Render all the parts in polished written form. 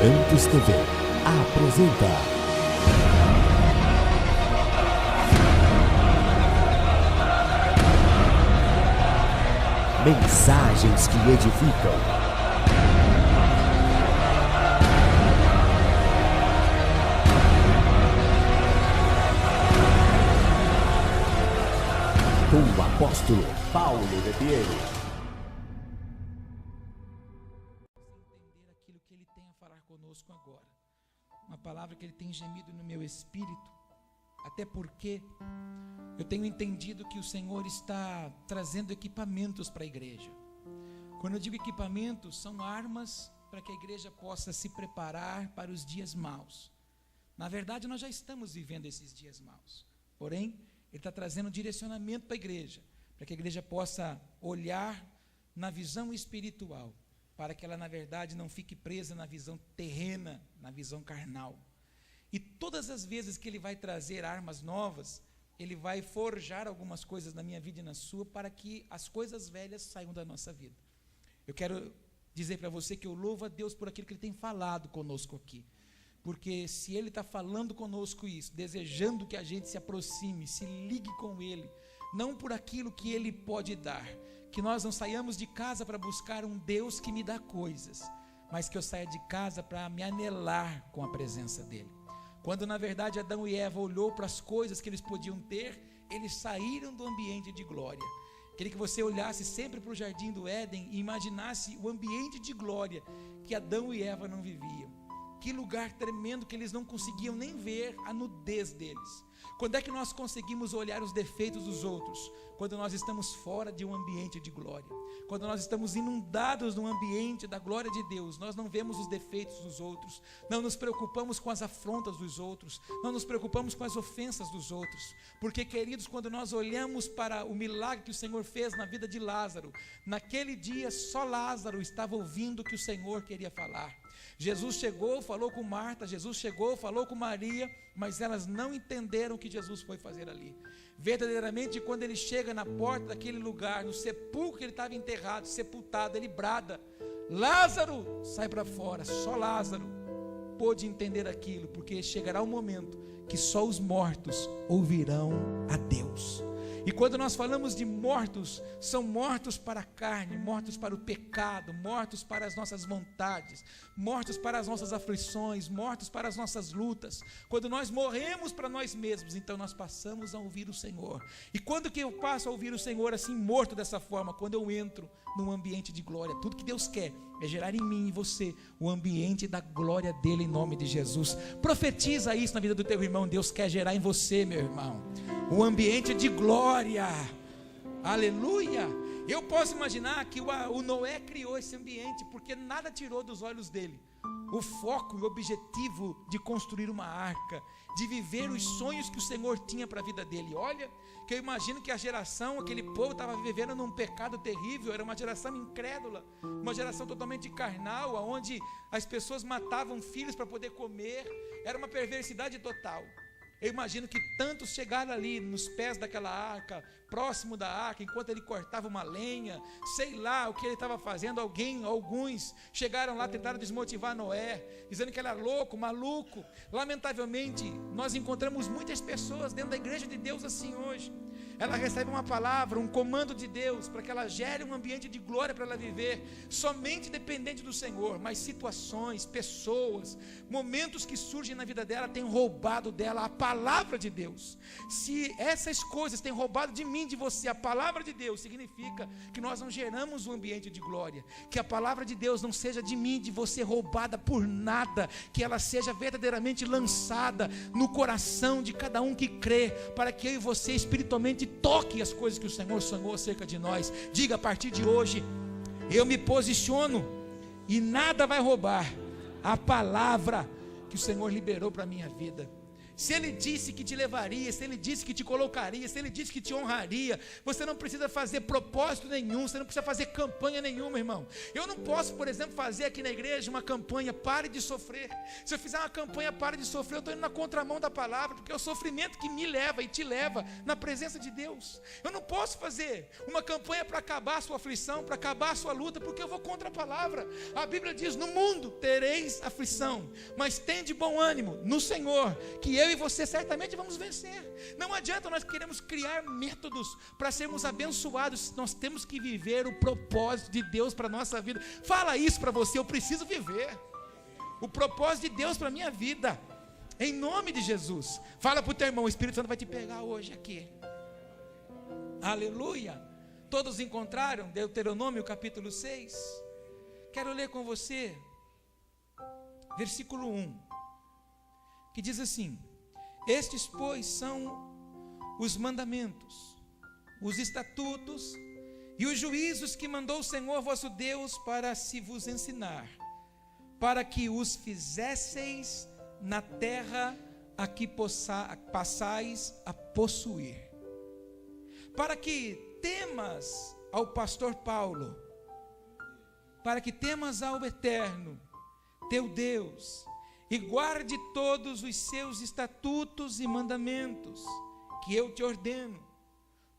Santos TV apresenta Mensagens que edificam. Com o apóstolo Paulo de Piero. Entender aquilo que Ele tem a falar conosco agora. Uma palavra que Ele tem gemido no meu espírito. Até porque eu tenho entendido que o Senhor está trazendo equipamentos para a igreja. Quando eu digo equipamentos, são armas para que a igreja possa se preparar para os dias maus. Na verdade, nós já estamos vivendo esses dias maus. Porém, Ele está trazendo direcionamento para a igreja, para que a igreja possa olhar na visão espiritual, para que ela, na verdade, não fique presa na visão terrena, na visão carnal. E todas as vezes que Ele vai trazer armas novas, Ele vai forjar algumas coisas na minha vida e na sua, para que as coisas velhas saiam da nossa vida. Eu quero dizer para você que eu louvo a Deus por aquilo que Ele tem falado conosco aqui. Porque se Ele está falando conosco isso, desejando que a gente se aproxime, se ligue com Ele, não por aquilo que Ele pode dar, que nós não saiamos de casa para buscar um Deus que me dá coisas, mas que eu saia de casa para me anelar com a presença dEle. Quando na verdade Adão e Eva olhou para as coisas que eles podiam ter, eles saíram do ambiente de glória. Queria que você olhasse sempre para o jardim do Éden e imaginasse o ambiente de glória que Adão e Eva não viviam. Que lugar tremendo que eles não conseguiam nem ver a nudez deles. Quando é que nós conseguimos olhar os defeitos dos outros? Quando nós estamos fora de um ambiente de glória. Quando nós estamos inundados no ambiente da glória de Deus, nós não vemos os defeitos dos outros, não nos preocupamos com as afrontas dos outros, não nos preocupamos com as ofensas dos outros, porque, queridos, quando nós olhamos para o milagre que o Senhor fez na vida de Lázaro, naquele dia só Lázaro estava ouvindo o que o Senhor queria falar. Jesus chegou, falou com Marta, Jesus chegou, falou com Maria, mas elas não entenderam o que Jesus foi fazer ali. Verdadeiramente, quando ele chega na porta daquele lugar, no sepulcro que ele estava enterrado, sepultado, ele brada: Lázaro, sai para fora. Só Lázaro pôde entender aquilo, porque chegará um momento que só os mortos ouvirão a Deus. E quando nós falamos de mortos, são mortos para a carne, mortos para o pecado, mortos para as nossas vontades, mortos para as nossas aflições, mortos para as nossas lutas. Quando nós morremos para nós mesmos, então nós passamos a ouvir o Senhor. E quando que eu passo a ouvir o Senhor assim, morto dessa forma? Quando eu entro num ambiente de glória. Tudo que Deus quer é gerar em mim e você o ambiente da glória dele, em nome de Jesus. Profetiza isso na vida do teu irmão. Deus quer gerar em você, meu irmão, o ambiente de glória. Aleluia. Eu posso imaginar que o Noé criou esse ambiente, porque nada tirou dos olhos dele o foco e o objetivo de construir uma arca, de viver os sonhos que o Senhor tinha para a vida dele. Olha, que eu imagino que a geração, aquele povo estava vivendo num pecado terrível, era uma geração incrédula, uma geração totalmente carnal, onde as pessoas matavam filhos para poder comer, era uma perversidade total. Eu imagino que tantos chegaram ali nos pés daquela arca, próximo da arca, enquanto ele cortava uma lenha, sei lá o que ele estava fazendo. Alguns chegaram lá, tentaram desmotivar Noé, dizendo que ele era louco, maluco. Lamentavelmente, nós encontramos muitas pessoas dentro da igreja de Deus assim hoje. Ela recebe uma palavra, um comando de Deus, para que ela gere um ambiente de glória para ela viver, somente dependente do Senhor, mas situações, pessoas, momentos que surgem na vida dela, têm roubado dela a palavra de Deus. Se essas coisas têm roubado de mim, de você, a palavra de Deus, significa que nós não geramos um ambiente de glória, que a palavra de Deus não seja de mim, de você, roubada por nada, que ela seja verdadeiramente lançada no coração de cada um que crê, para que eu e você espiritualmente toque as coisas que o Senhor sonhou acerca de nós. Diga: a partir de hoje eu me posiciono e nada vai roubar a palavra que o Senhor liberou para a minha vida. Se Ele disse que te levaria, se Ele disse que te colocaria, se Ele disse que te honraria, você não precisa fazer propósito nenhum, você não precisa fazer campanha nenhuma, irmão. Eu não posso, por exemplo, fazer aqui na igreja uma campanha, pare de sofrer. Se eu fizer uma campanha, pare de sofrer, eu estou indo na contramão da palavra, porque é o sofrimento que me leva e te leva na presença de Deus. Eu não posso fazer uma campanha para acabar a sua aflição, para acabar a sua luta, porque eu vou contra a palavra. A Bíblia diz: no mundo tereis aflição, mas tende bom ânimo no Senhor, que eu e você certamente vamos vencer. Não adianta nós queremos criar métodos para sermos abençoados. Nós temos que viver o propósito de Deus para a nossa vida. Fala isso para você: eu preciso viver o propósito de Deus para a minha vida, em nome de Jesus. Fala para o teu irmão: o Espírito Santo vai te pegar hoje aqui. Aleluia. Todos encontraram Deuteronômio capítulo 6? Quero ler com você versículo 1, que diz assim: estes, pois, são os mandamentos, os estatutos e os juízos que mandou o Senhor vosso Deus para se vos ensinar, para que os fizesseis na terra a que passais a possuir. Para que temas ao pastor Paulo, para que temas ao Eterno, teu Deus, e guarde todos os seus estatutos e mandamentos, que eu te ordeno,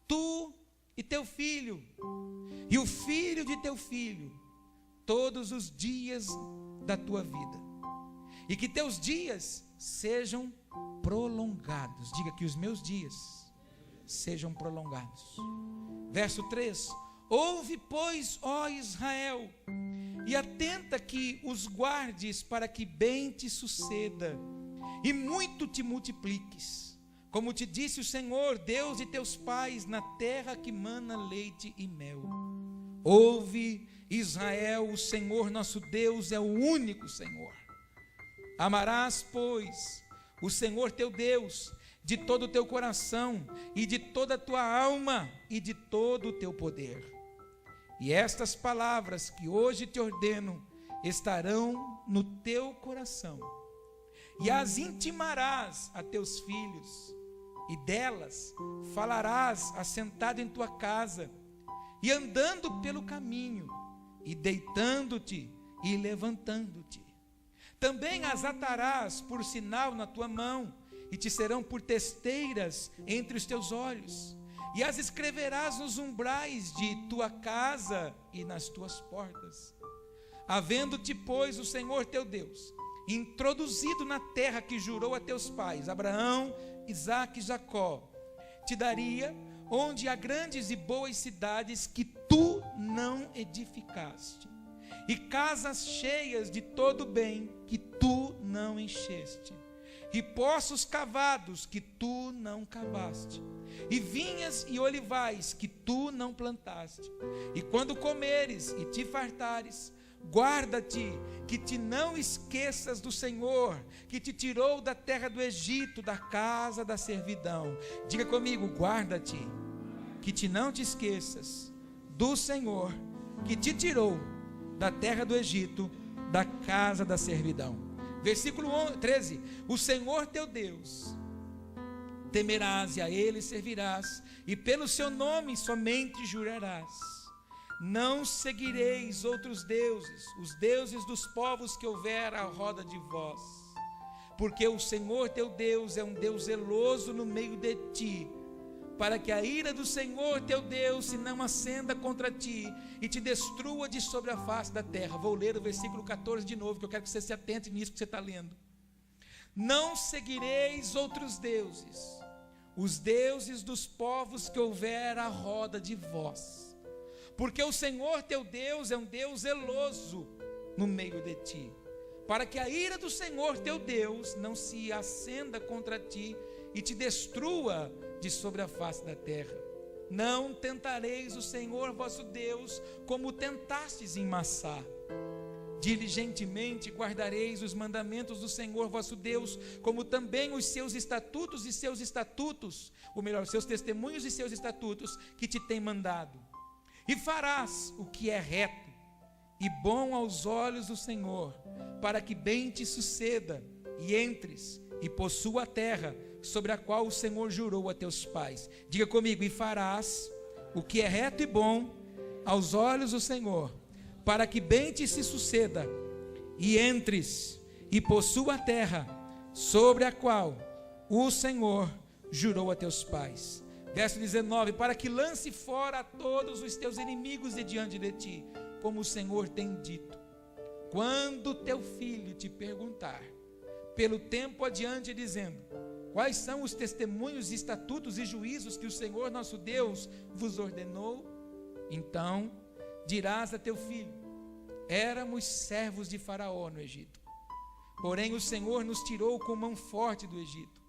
tu e teu filho, e o filho de teu filho, todos os dias da tua vida, e que teus dias sejam prolongados. Diga: que os meus dias sejam prolongados. Verso 3: ouve, pois, ó Israel, e atenta que os guardes, para que bem te suceda e muito te multipliques, como te disse o Senhor, Deus de teus pais, na terra que mana leite e mel. Ouve, Israel, o Senhor nosso Deus é o único Senhor. Amarás, pois, o Senhor teu Deus de todo o teu coração e de toda a tua alma e de todo o teu poder. E estas palavras que hoje te ordeno estarão no teu coração, e as intimarás a teus filhos, e delas falarás assentado em tua casa, e andando pelo caminho, e deitando-te e levantando-te. Também as atarás por sinal na tua mão, e te serão por testeiras entre os teus olhos. E as escreverás nos umbrais de tua casa e nas tuas portas. Havendo-te, pois, o Senhor teu Deus introduzido na terra que jurou a teus pais, Abraão, Isaque e Jacó, te daria, onde há grandes e boas cidades que tu não edificaste, e casas cheias de todo bem que tu não encheste, e poços cavados que tu não cavaste, e vinhas e olivais que tu não plantaste. E quando comeres e te fartares, guarda-te que te não esqueças do Senhor, que te tirou da terra do Egito, da casa da servidão. Diga comigo: guarda-te, que te não te esqueças do Senhor, que te tirou da terra do Egito, da casa da servidão. Versículo 13: o Senhor teu Deus temerás, e a Ele servirás, e pelo seu nome somente jurarás. Não seguireis outros deuses, os deuses dos povos que houver à roda de vós, porque o Senhor teu Deus é um Deus zeloso no meio de ti, para que a ira do Senhor teu Deus se não acenda contra ti e te destrua de sobre a face da terra. Vou ler o versículo 14 de novo, que eu quero que você se atente nisso que você está lendo. Não seguireis outros deuses, os deuses dos povos que houver à roda de vós, porque o Senhor teu Deus é um Deus zeloso no meio de ti, para que a ira do Senhor teu Deus não se acenda contra ti e te destrua de sobre a face da terra. Não tentareis o Senhor vosso Deus como tentastes em Massá. Diligentemente guardareis os mandamentos do Senhor vosso Deus, como também os seus estatutos e seus estatutos, ou melhor, seus testemunhos e seus estatutos que te tem mandado. E farás o que é reto e bom aos olhos do Senhor, para que bem te suceda, e entres e possua a terra sobre a qual o Senhor jurou a teus pais. Diga comigo: e farás o que é reto e bom aos olhos do Senhor, para que bem te se suceda, e entres e possua a terra sobre a qual o Senhor jurou a teus pais. Verso 19: para que lance fora todos os teus inimigos de diante de ti, como o Senhor tem dito. Quando teu filho te perguntar pelo tempo adiante, dizendo: quais são os testemunhos, estatutos e juízos que o Senhor nosso Deus vos ordenou? Então dirás a teu filho: éramos servos de Faraó no Egito, porém o Senhor nos tirou com mão forte do Egito,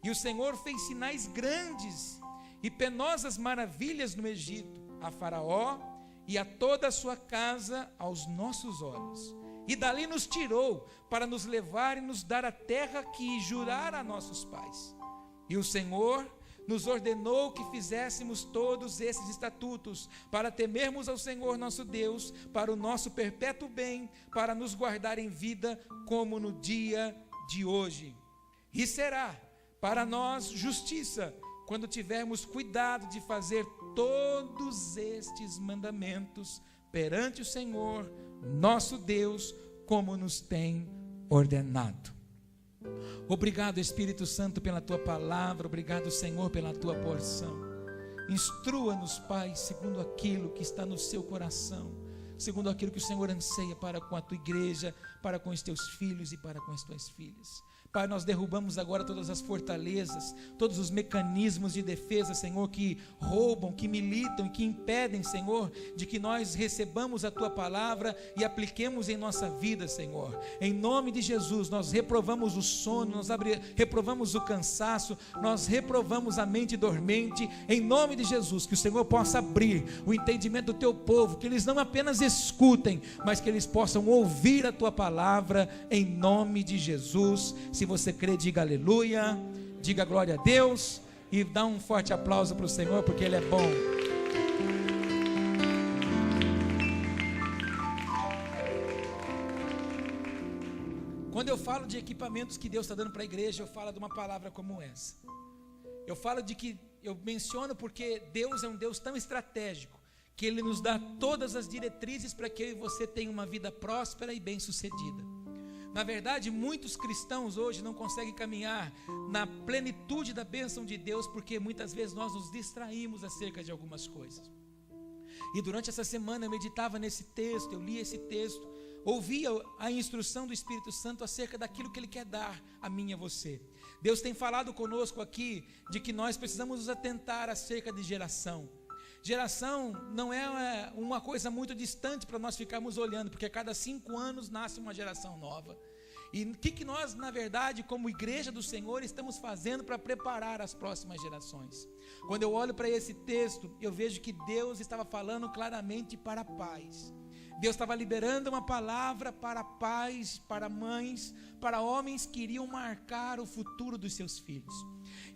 e o Senhor fez sinais grandes e penosas maravilhas no Egito, a Faraó e a toda a sua casa aos nossos olhos, e dali nos tirou para nos levar e nos dar a terra que jurara a nossos pais. E o Senhor nos ordenou que fizéssemos todos esses estatutos, para temermos ao Senhor nosso Deus, para o nosso perpétuo bem, para nos guardar em vida, como no dia de hoje. E será para nós justiça, quando tivermos cuidado de fazer todos estes mandamentos perante o Senhor nosso Deus, como nos tem ordenado. Obrigado, Espírito Santo, pela tua palavra. Obrigado, Senhor, pela tua porção. Instrua-nos, Pai, segundo aquilo que está no seu coração, segundo aquilo que o Senhor anseia para com a tua igreja, para com os teus filhos e para com as tuas filhas. Pai, nós derrubamos agora todas as fortalezas, todos os mecanismos de defesa, Senhor, que roubam, que militam e que impedem, Senhor, de que nós recebamos a Tua palavra e apliquemos em nossa vida, Senhor. Em nome de Jesus, nós reprovamos o sono, nós reprovamos o cansaço, nós reprovamos a mente dormente. Em nome de Jesus, que o Senhor possa abrir o entendimento do Teu povo, que eles não apenas escutem, mas que eles possam ouvir a Tua palavra, em nome de Jesus. Se você crê, diga aleluia, diga glória a Deus e dá um forte aplauso para o Senhor, porque Ele é bom. Quando eu falo de equipamentos que Deus está dando para a igreja, eu falo de uma palavra como essa. Eu falo de que, eu menciono porque Deus é um Deus tão estratégico, que Ele nos dá todas as diretrizes para que eu e você tenha uma vida próspera e bem-sucedida. Na verdade, muitos cristãos hoje não conseguem caminhar na plenitude da bênção de Deus, porque muitas vezes nós nos distraímos acerca de algumas coisas. E durante essa semana eu meditava nesse texto, eu li esse texto, ouvia a instrução do Espírito Santo acerca daquilo que Ele quer dar a mim e a você. Deus tem falado conosco aqui de que nós precisamos nos atentar acerca de geração. Geração não é uma coisa muito distante para nós ficarmos olhando, porque a cada 5 anos nasce uma geração nova. E o que nós, na verdade, como igreja do Senhor, estamos fazendo para preparar as próximas gerações? Quando eu olho para esse texto, eu vejo que Deus estava falando claramente para pais. Deus estava liberando uma palavra para pais, para mães, para homens que iriam marcar o futuro dos seus filhos.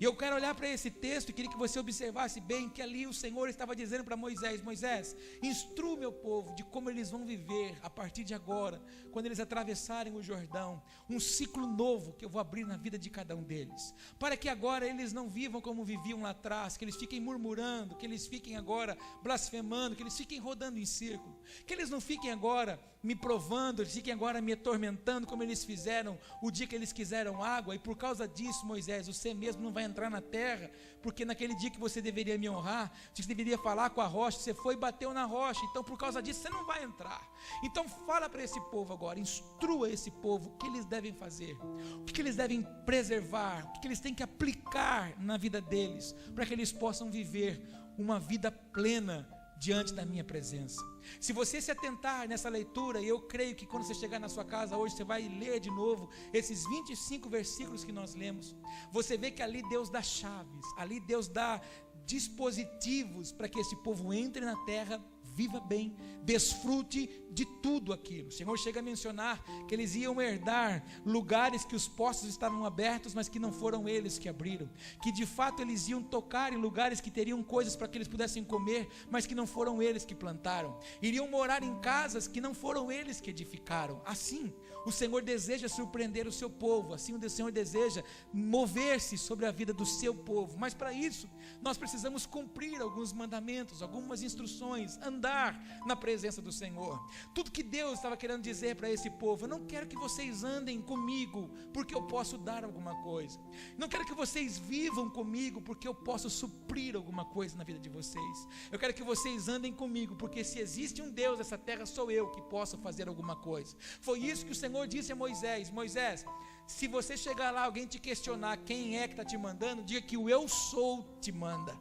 E eu quero olhar para esse texto e queria que você observasse bem que ali o Senhor estava dizendo para Moisés: Moisés, instrua o meu povo de como eles vão viver a partir de agora, quando eles atravessarem o Jordão, um ciclo novo que eu vou abrir na vida de cada um deles, para que agora eles não vivam como viviam lá atrás, que eles fiquem murmurando, que eles fiquem agora blasfemando, que eles fiquem rodando em círculo, que eles não fiquem agora me provando, eles fiquem agora me atormentando, como eles fizeram o dia que eles quiseram água. E por causa disso, Moisés, você mesmo não vai entrar na terra, porque naquele dia que você deveria me honrar, você deveria falar com a rocha, você foi e bateu na rocha, então por causa disso você não vai entrar. Então fala para esse povo agora, instrua esse povo o que eles devem fazer, o que eles devem preservar, o que eles têm que aplicar na vida deles, para que eles possam viver uma vida plena diante da minha presença. Se você se atentar nessa leitura, e eu creio que quando você chegar na sua casa hoje, você vai ler de novo esses 25 versículos que nós lemos, você vê que ali Deus dá chaves, ali Deus dá dispositivos para que esse povo entre na terra, viva bem, desfrute de tudo aquilo. O Senhor chega a mencionar que eles iam herdar lugares que os poços estavam abertos, mas que não foram eles que abriram, que de fato eles iam tocar em lugares que teriam coisas para que eles pudessem comer, mas que não foram eles que plantaram, iriam morar em casas que não foram eles que edificaram. Assim o Senhor deseja surpreender o seu povo, assim o Senhor deseja mover-se sobre a vida do seu povo, mas para isso nós precisamos cumprir alguns mandamentos, algumas instruções, andar na presença do Senhor. Tudo que Deus estava querendo dizer para esse povo: eu não quero que vocês andem comigo porque eu posso dar alguma coisa, não quero que vocês vivam comigo porque eu posso suprir alguma coisa na vida de vocês, eu quero que vocês andem comigo porque se existe um Deus nessa terra, sou eu que posso fazer alguma coisa. Foi isso que o Senhor disse a Moisés: Moisés, se você chegar lá, alguém te questionar quem é que está te mandando, diga que o eu sou te manda.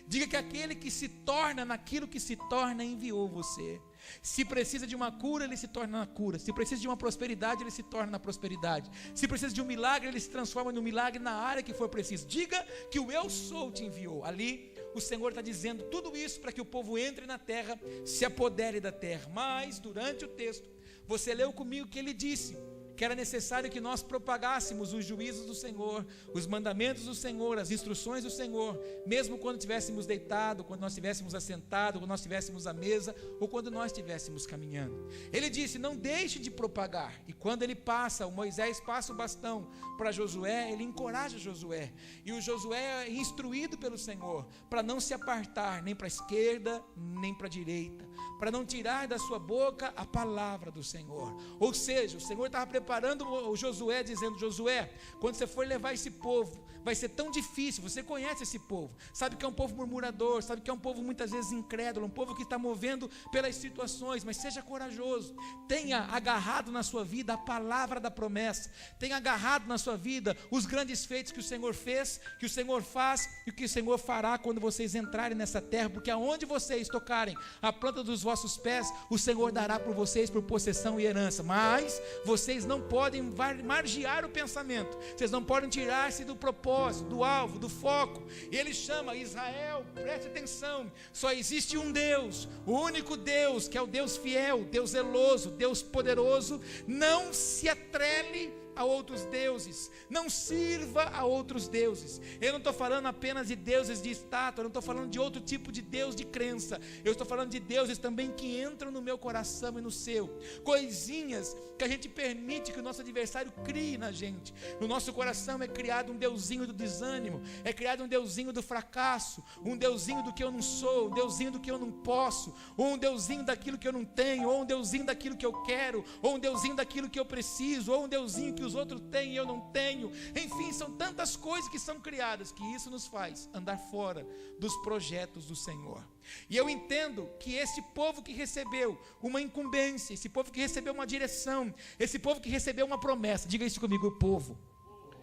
Diga que aquele que se torna naquilo que se torna enviou você. Se precisa de uma cura, ele se torna na cura. Se precisa de uma prosperidade, ele se torna na prosperidade. Se precisa de um milagre, ele se transforma no milagre na área que for preciso. Diga que o eu sou te enviou. Ali o Senhor está dizendo tudo isso para que o povo entre na terra, se apodere da terra. Mas durante o texto, você leu comigo que ele disse que era necessário que nós propagássemos os juízos do Senhor, os mandamentos do Senhor, as instruções do Senhor, mesmo quando estivéssemos deitados, quando nós estivéssemos assentados, quando nós estivéssemos à mesa, ou quando nós estivéssemos caminhando. Ele disse: não deixe de propagar. E quando ele passa, o Moisés passa o bastão para Josué, ele encoraja Josué, e o Josué é instruído pelo Senhor, para não se apartar nem para a esquerda, nem para a direita, para não tirar da sua boca a palavra do Senhor. Ou seja, o Senhor estava preparando o Josué, dizendo: Josué, quando você for levar esse povo, vai ser tão difícil. Você conhece esse povo, sabe que é um povo murmurador, sabe que é um povo muitas vezes incrédulo, um povo que está movendo pelas situações, mas seja corajoso, tenha agarrado na sua vida a palavra da promessa, tenha agarrado na sua vida os grandes feitos que o Senhor fez, que o Senhor faz e o que o Senhor fará quando vocês entrarem nessa terra, porque aonde vocês tocarem a planta dos vossos pés, o Senhor dará por vocês por possessão e herança. Mas vocês não podem margear o pensamento, vocês não podem tirar-se do propósito, do alvo, do foco. E ele chama: Israel, preste atenção, só existe um Deus, o único Deus, que é o Deus fiel, Deus zeloso, Deus poderoso. Não se atrele a outros deuses, não sirva a outros deuses. Eu não estou falando apenas de deuses de estátua, eu não estou falando de outro tipo de Deus de crença, eu estou falando de deuses também que entram no meu coração e no seu, coisinhas que a gente permite que o nosso adversário crie na gente. No nosso coração é criado um deusinho do desânimo, é criado um deusinho do fracasso, um deusinho do que eu não sou, um deusinho do que eu não posso, ou um deusinho daquilo que eu não tenho, ou um deusinho daquilo que eu quero, ou um deusinho daquilo que eu preciso, ou um deusinho que os outros têm e eu não tenho. Enfim, são tantas coisas que são criadas, que isso nos faz andar fora dos projetos do Senhor. E eu entendo que esse povo que recebeu uma incumbência, esse povo que recebeu uma direção, esse povo que recebeu uma promessa, diga isso comigo: o povo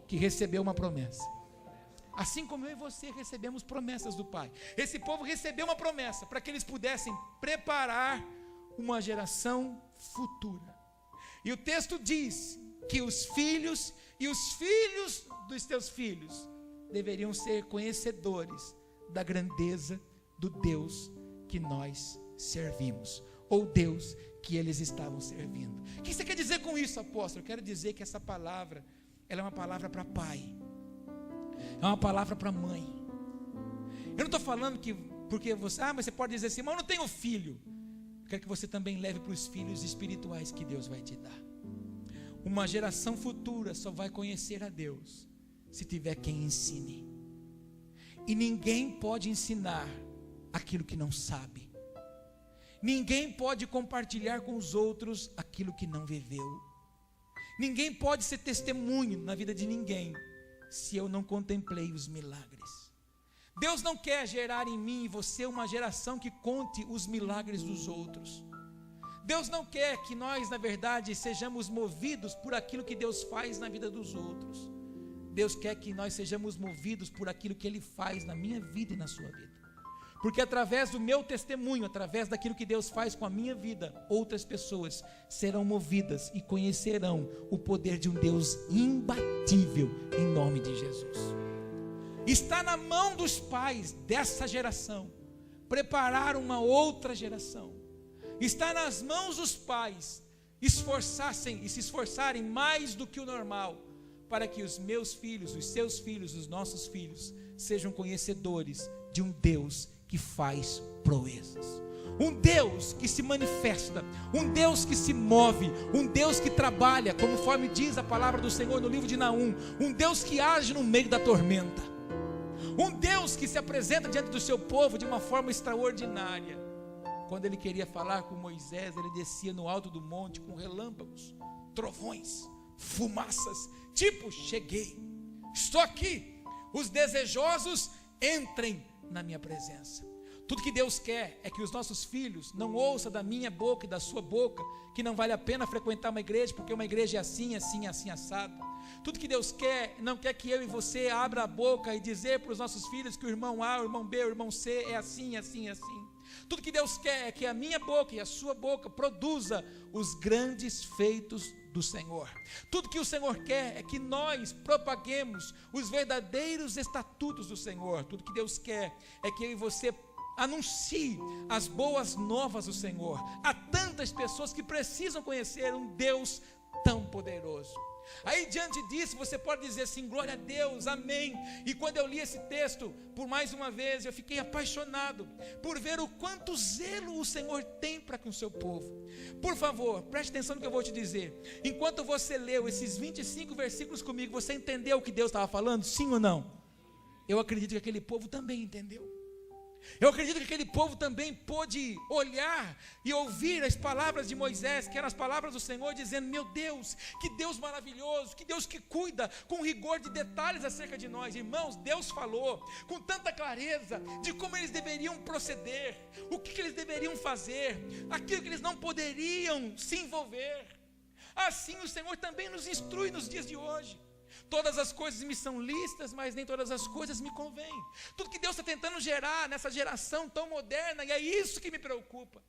que recebeu uma promessa, assim como eu e você recebemos promessas do Pai, esse povo recebeu uma promessa para que eles pudessem preparar uma geração futura. E o texto diz que os filhos e os filhos dos teus filhos deveriam ser conhecedores da grandeza do Deus que nós servimos, ou Deus que eles estavam servindo. O que você quer dizer com isso, apóstolo? Eu quero dizer que essa palavra, ela é uma palavra para pai, é uma palavra para mãe. Eu não estou falando que, porque você, mas você pode dizer assim: mas eu não tenho filho. Eu quero que você também leve para os filhos espirituais que Deus vai te dar. Uma geração futura só vai conhecer a Deus se tiver quem ensine. E ninguém pode ensinar aquilo que não sabe. Ninguém pode compartilhar com os outros aquilo que não viveu. Ninguém pode ser testemunho na vida de ninguém se eu não contemplei os milagres. Deus não quer gerar em mim e você uma geração que conte os milagres dos outros. Deus não quer que nós, na verdade, sejamos movidos por aquilo que Deus faz na vida dos outros. Deus quer que nós sejamos movidos por aquilo que Ele faz na minha vida e na sua vida. Porque através do meu testemunho, através daquilo que Deus faz com a minha vida, outras pessoas serão movidas e conhecerão o poder de um Deus imbatível, em nome de Jesus. Está na mão dos pais dessa geração preparar uma outra geração. Está nas mãos dos pais se esforçarem mais do que o normal, para que os meus filhos, os seus filhos, os nossos filhos, sejam conhecedores de um Deus que faz proezas, um Deus que se manifesta, um Deus que se move, um Deus que trabalha, conforme diz a palavra do Senhor no livro de Naum, um Deus que age no meio da tormenta, um Deus que se apresenta diante do seu povo de uma forma extraordinária. Quando ele queria falar com Moisés, ele descia no alto do monte com relâmpagos, trovões, fumaças, tipo, cheguei, estou aqui, os desejosos entrem na minha presença. Tudo que Deus quer é que os nossos filhos não ouçam da minha boca e da sua boca que não vale a pena frequentar uma igreja, porque uma igreja é assim, assim, assim, assado. Tudo que Deus quer, não quer que eu e você abra a boca e dizer para os nossos filhos que o irmão A, o irmão B, o irmão C é assim, assim, assim. Tudo que Deus quer é que a minha boca e a sua boca produza os grandes feitos do Senhor. Tudo que o Senhor quer é que nós propaguemos os verdadeiros estatutos do Senhor. Tudo que Deus quer é que eu e você anuncie as boas novas do Senhor. Há tantas pessoas que precisam conhecer um Deus tão poderoso. Aí diante disso você pode dizer assim, glória a Deus, amém. E quando eu li esse texto, por mais uma vez, eu fiquei apaixonado por ver o quanto zelo o Senhor tem para com o seu povo. Por favor, preste atenção no que eu vou te dizer. Enquanto você leu esses 25 versículos comigo, você entendeu o que Deus estava falando? Sim ou não? Eu acredito que aquele povo também entendeu. Eu acredito que aquele povo também pôde olhar e ouvir as palavras de Moisés, que eram as palavras do Senhor, dizendo, meu Deus, que Deus maravilhoso, que Deus que cuida com rigor de detalhes acerca de nós. Irmãos, Deus falou com tanta clareza de como eles deveriam proceder, o que eles deveriam fazer, aquilo que eles não poderiam se envolver. Assim o Senhor também nos instrui nos dias de hoje. Todas as coisas me são lícitas, mas nem todas as coisas me convêm. Tudo que Deus está tentando gerar nessa geração tão moderna, e é isso que me preocupa.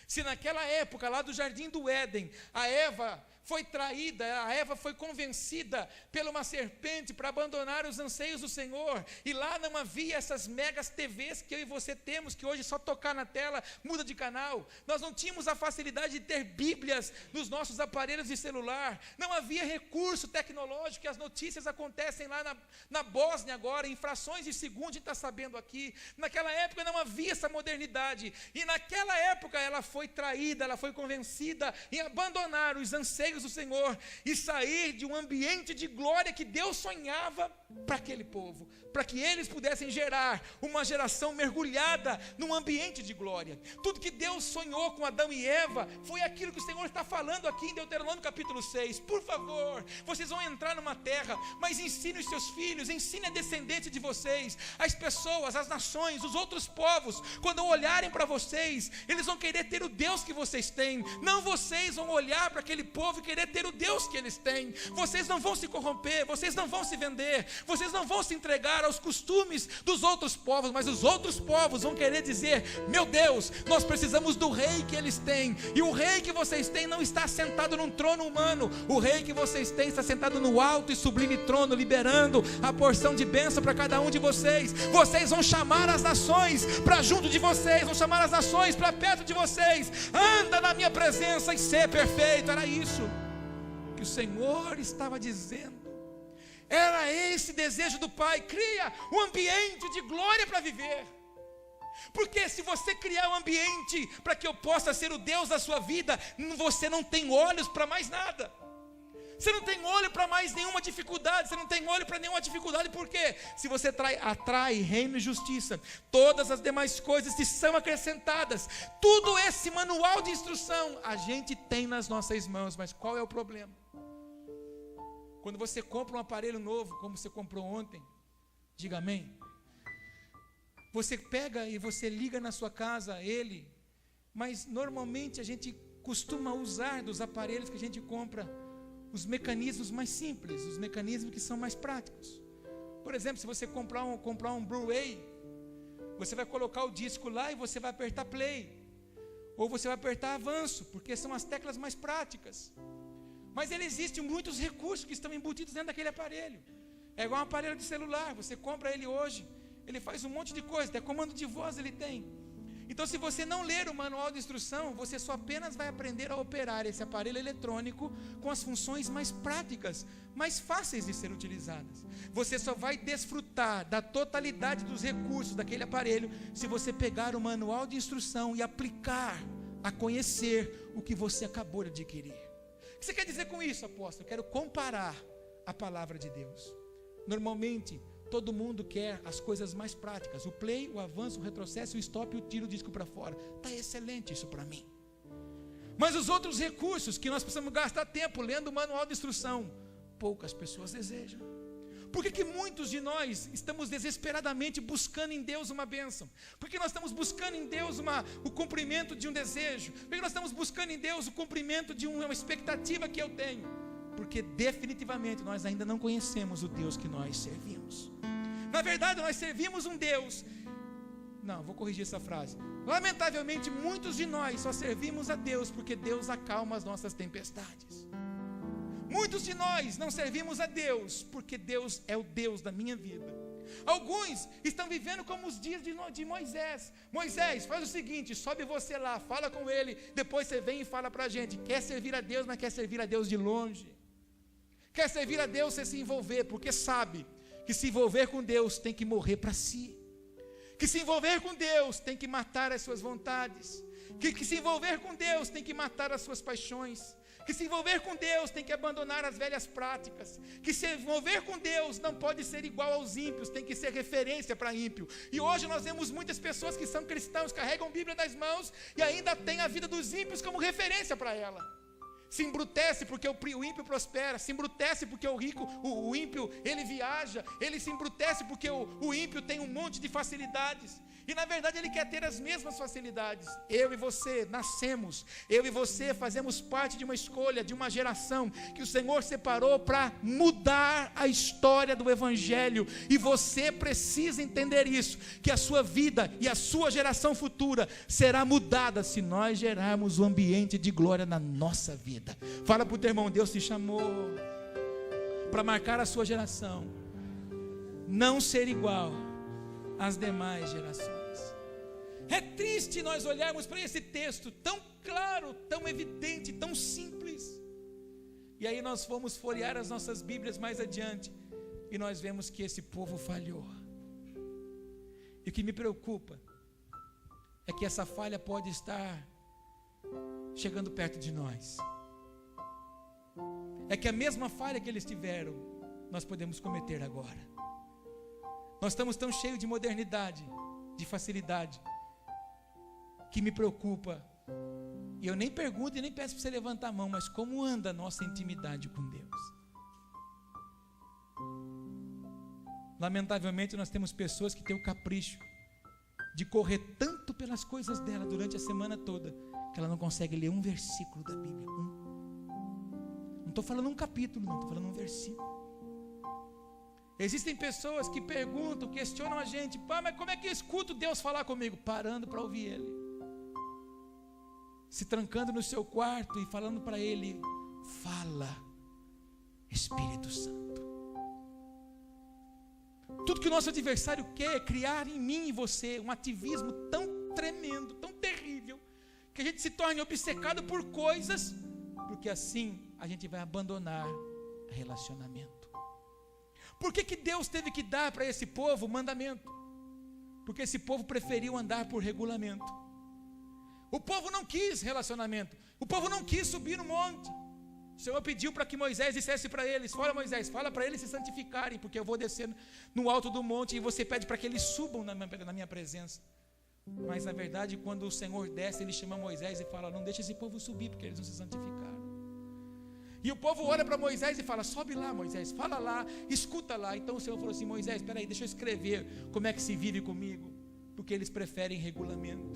Se naquela época, lá do Jardim do Éden, a Eva foi traída, a Eva foi convencida por uma serpente para abandonar os anseios do Senhor, e lá não havia essas megas TVs que eu e você temos, que hoje só tocar na tela muda de canal. Nós não tínhamos a facilidade de ter bíblias nos nossos aparelhos de celular, não havia recurso tecnológico, que as notícias acontecem lá na Bósnia agora, em frações de segundo, a gente está sabendo aqui. Naquela época não havia essa modernidade, e naquela época ela foi traída, ela foi convencida em abandonar os anseios do Senhor e sair de um ambiente de glória que Deus sonhava para aquele povo, para que eles pudessem gerar uma geração mergulhada num ambiente de glória. Tudo que Deus sonhou com Adão e Eva foi aquilo que o Senhor está falando aqui em Deuteronômio capítulo 6. Por favor, vocês vão entrar numa terra, mas ensine os seus filhos, ensine a descendência de vocês, as pessoas, as nações, os outros povos, quando olharem para vocês, eles vão querer ter o Deus que vocês têm, não vocês vão olhar para aquele povo e querer ter o Deus que eles têm. Vocês não vão se corromper, vocês não vão se vender, vocês não vão se entregar aos costumes dos outros povos, mas os outros povos vão querer dizer, meu Deus, nós precisamos do rei que eles têm, e o rei que vocês têm não está sentado num trono humano, o rei que vocês têm está sentado no alto e sublime trono, liberando a porção de bênção para cada um de vocês. Vocês vão chamar as nações para junto de vocês, vão chamar as nações para perto de vocês, anda na minha presença e ser perfeito. Era isso que o Senhor estava dizendo. Era esse desejo do Pai, cria um ambiente de glória para viver. Porque se você criar um ambiente para que eu possa ser o Deus da sua vida, você não tem olhos para mais nada. Você não tem olho para mais nenhuma dificuldade, você não tem olho para nenhuma dificuldade, por quê? Se você atrai reino e justiça, todas as demais coisas te são acrescentadas. Tudo esse manual de instrução a gente tem nas nossas mãos, mas qual é o problema? Quando você compra um aparelho novo, como você comprou ontem, diga amém. Você pega e você liga na sua casa ele, mas normalmente a gente costuma usar dos aparelhos que a gente compra os mecanismos mais simples, os mecanismos que são mais práticos. Por exemplo, se você comprar um Blu-ray, você vai colocar o disco lá e você vai apertar play, ou você vai apertar avanço, porque são as teclas mais práticas. Mas existem muitos recursos que estão embutidos dentro daquele aparelho. É igual um aparelho de celular, você compra ele hoje, ele faz um monte de coisa, até comando de voz ele tem. Então, se você não ler o manual de instrução, você só apenas vai aprender a operar esse aparelho eletrônico com as funções mais práticas, mais fáceis de ser utilizadas. Você só vai desfrutar da totalidade dos recursos daquele aparelho se você pegar o manual de instrução e aplicar a conhecer o que você acabou de adquirir. O que você quer dizer com isso, apóstolo? Eu quero comparar a palavra de Deus. Normalmente, todo mundo quer as coisas mais práticas, o play, o avanço, o retrocesso, o stop e o tiro o disco para fora. Está excelente isso para mim. Mas os outros recursos que nós precisamos gastar tempo lendo o manual de instrução, poucas pessoas desejam. Por que muitos de nós estamos desesperadamente buscando em Deus uma bênção? Por que nós estamos buscando em Deus o cumprimento de um desejo? Por que nós estamos buscando em Deus o cumprimento de uma expectativa que eu tenho? Porque definitivamente nós ainda não conhecemos o Deus que nós servimos. Na verdade, nós servimos um Deus. Não, vou corrigir essa frase. Lamentavelmente, muitos de nós só servimos a Deus porque Deus acalma as nossas tempestades. Muitos de nós não servimos a Deus porque Deus é o Deus da minha vida. Alguns estão vivendo como os dias de Moisés. Moisés, faz o seguinte, sobe você lá, fala com ele, depois você vem e fala para a gente. Quer servir a Deus, mas quer servir a Deus de longe. Quer servir a Deus sem se envolver, porque sabe que se envolver com Deus tem que morrer para si. Que se envolver com Deus tem que matar as suas vontades. Que se envolver com Deus tem que matar as suas paixões. Que se envolver com Deus tem que abandonar as velhas práticas. Que se envolver com Deus não pode ser igual aos ímpios, tem que ser referência para ímpio. E hoje nós vemos muitas pessoas que são cristãos, carregam a Bíblia nas mãos e ainda têm a vida dos ímpios como referência para ela. Se embrutece porque o ímpio prospera, se embrutece porque o rico, o ímpio, ele viaja, ele se embrutece porque o ímpio tem um monte de facilidades. E na verdade ele quer ter as mesmas facilidades. Eu e você nascemos, eu e você fazemos parte de uma escolha, de uma geração que o Senhor separou para mudar a história do Evangelho. E você precisa entender isso, que a sua vida e a sua geração futura será mudada se nós gerarmos um ambiente de glória na nossa vida. Fala para o teu irmão, Deus te chamou para marcar a sua geração, não ser igual às demais gerações. É triste nós olharmos para esse texto tão claro, tão evidente, tão simples, e aí nós fomos folhear as nossas Bíblias mais adiante e nós vemos que esse povo falhou. E o que me preocupa é que essa falha pode estar chegando perto de nós. É que a mesma falha que eles tiveram, nós podemos cometer agora. Nós estamos tão cheios de modernidade, de facilidade, que me preocupa. E eu nem pergunto e nem peço para você levantar a mão, mas como anda a nossa intimidade com Deus? Lamentavelmente nós temos pessoas que têm o capricho de correr tanto pelas coisas dela durante a semana toda, que ela não consegue ler um versículo da Bíblia. Não estou falando um capítulo, não, estou falando um versículo. Existem pessoas que perguntam, questionam a gente, mas como é que eu escuto Deus falar comigo? Parando para ouvir Ele, se trancando no seu quarto e falando para Ele, fala, Espírito Santo. Tudo que o nosso adversário quer é criar em mim e você um ativismo tão tremendo, tão terrível, que a gente se torne obcecado por coisas, porque assim a gente vai abandonar relacionamento. Por que Deus teve que dar para esse povo mandamento? Porque esse povo preferiu andar por regulamento. O povo não quis relacionamento, o povo não quis subir no monte. O Senhor pediu para que Moisés dissesse para eles, fala Moisés, fala para eles se santificarem, porque eu vou descer no alto do monte, e você pede para que eles subam na minha presença. Mas na verdade, quando o Senhor desce, Ele chama Moisés e fala, não deixa esse povo subir, porque eles não se santificaram. E o povo olha para Moisés e fala, sobe lá Moisés, fala lá, escuta lá. Então o Senhor falou assim, Moisés, espera aí, deixa eu escrever como é que se vive comigo, porque eles preferem regulamento.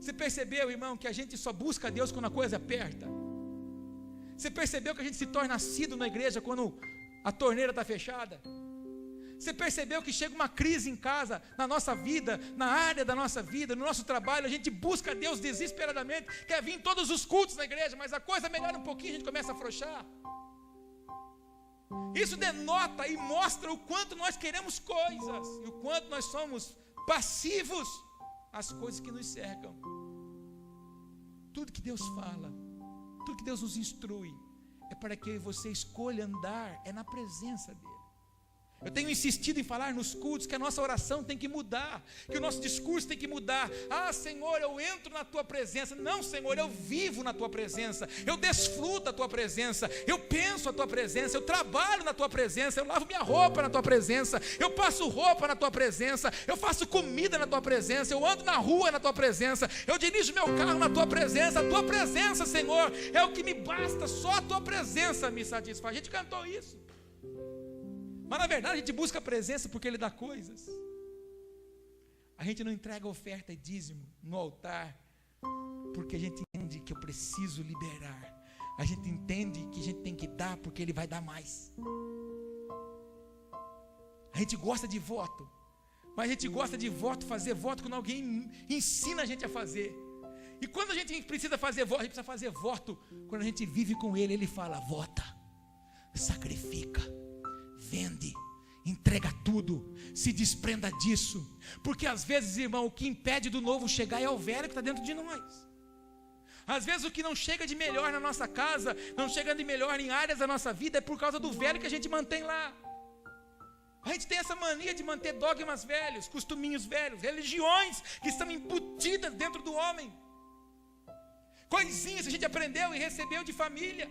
Você percebeu, irmão, que a gente só busca Deus quando a coisa aperta? Você percebeu que a gente se torna assíduo na igreja quando a torneira está fechada? Você percebeu que chega uma crise em casa, na nossa vida, na área da nossa vida, no nosso trabalho, a gente busca Deus desesperadamente, quer vir em todos os cultos na igreja, mas a coisa melhora um pouquinho, a gente começa a afrouxar. Isso denota e mostra o quanto nós queremos coisas, e o quanto nós somos passivos as coisas que nos cercam. Tudo que Deus fala, tudo que Deus nos instrui, é para que eu e você escolha andar, é na presença dEle. Eu tenho insistido em falar nos cultos que a nossa oração tem que mudar, que o nosso discurso tem que mudar. Ah, Senhor, eu entro na Tua presença. Não, Senhor, eu vivo na Tua presença, eu desfruto a Tua presença, eu penso a Tua presença, eu trabalho na Tua presença, eu lavo minha roupa na Tua presença, eu passo roupa na Tua presença, eu faço comida na Tua presença, eu ando na rua na Tua presença, eu dirijo meu carro na Tua presença. A Tua presença, Senhor, é o que me basta, só a Tua presença me satisfaz. A gente cantou isso. Mas na verdade a gente busca a presença porque Ele dá coisas. A gente não entrega oferta e dízimo no altar porque a gente entende que eu preciso liberar. A gente entende que a gente tem que dar porque Ele vai dar mais. A gente gosta de voto, mas a gente gosta de voto, fazer voto quando alguém ensina a gente a fazer. E quando a gente precisa fazer voto, a gente precisa fazer voto quando a gente vive com Ele. Ele fala: vota, sacrifica, vende, entrega tudo, se desprenda disso. Porque às vezes, irmão, o que impede do novo chegar é o velho que está dentro de nós. Às vezes o que não chega de melhor na nossa casa, não chega de melhor em áreas da nossa vida, é por causa do velho que a gente mantém lá. A gente tem essa mania de manter dogmas velhos, costuminhos velhos, religiões que estão embutidas dentro do homem, coisinhas que a gente aprendeu e recebeu de família.